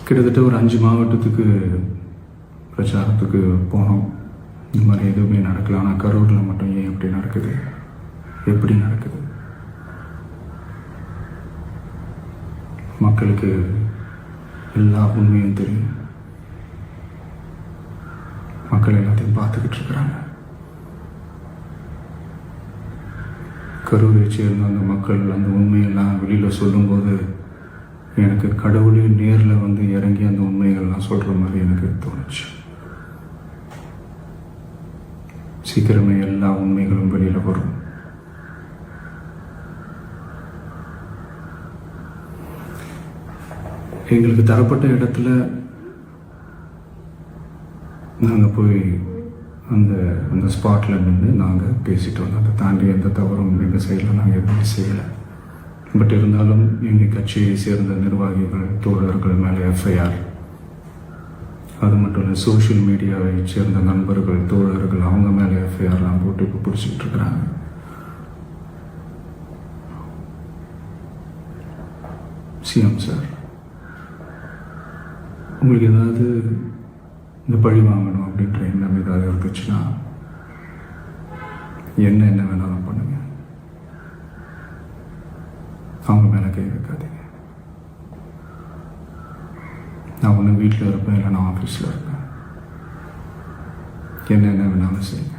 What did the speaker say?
கிட்டத்தட்ட ஒரு 5 மாவட்டத்துக்கு பிரச்சாரத்துக்கு போனோம். இந்த மாதிரி எதுவுமே நடக்கல. ஆனால் கரூரில் மட்டும் ஏன் எப்படி நடக்குது, எப்படி நடக்குது? மக்களுக்கு எல்லா உண்மையும் தெரியும். மக்கள் எல்லாத்தையும் பார்த்துக்கிட்டு இருக்கிறாங்க. கரூரை சேர்ந்த அந்த மக்கள் அந்த உண்மையெல்லாம் வெளியில் சொல்லும்போது எனக்கு கடவுளே நேரில் வந்து இறங்கி அந்த உண்மைகள்லாம் சொல்கிற மாதிரி எனக்கு தோணுச்சு. சீக்கிரமே எல்லா உண்மைகளும் வெளியில் வரும். எங்களுக்கு தரப்பட்ட இடத்துல நாங்கள் போய் அந்த ஸ்பாட்டில் நின்று நாங்கள் பேசிட்டு வந்தோம். அதை தாண்டி எந்த தவறும் எங்கள் சைடில் நாங்கள் எதுவுமே செய்யலை. பட் இருந்தாலும் எங்கள் கட்சியை சேர்ந்த நிர்வாகிகள், தோழர்கள் மேலே எஃப்ஐஆர், அது மட்டும் இல்லை சோஷியல் மீடியாவை சேர்ந்த நண்பர்கள், தோழர்கள் அவங்க மேலே எஃப்ஐஆர்லாம் போட்டு இப்போ பிடிச்சிக்கிட்டு இருக்கிறாங்க. சிஎம் சார், உங்களுக்கு ஏதாவது இந்த பழி வாங்கணும் அப்படின்ற எண்ணம் ஏதாவது இருந்துச்சுன்னா என்ன வேணாலும் பண்ணுங்க. அவங்க மேலே கை வைக்காதீங்க. நான் ஒன்று வீட்டில் இருப்பேன், இல்லை நான் ஆஃபீஸில் இருப்பேன். என்ன வேணாலும் செய்யுங்க.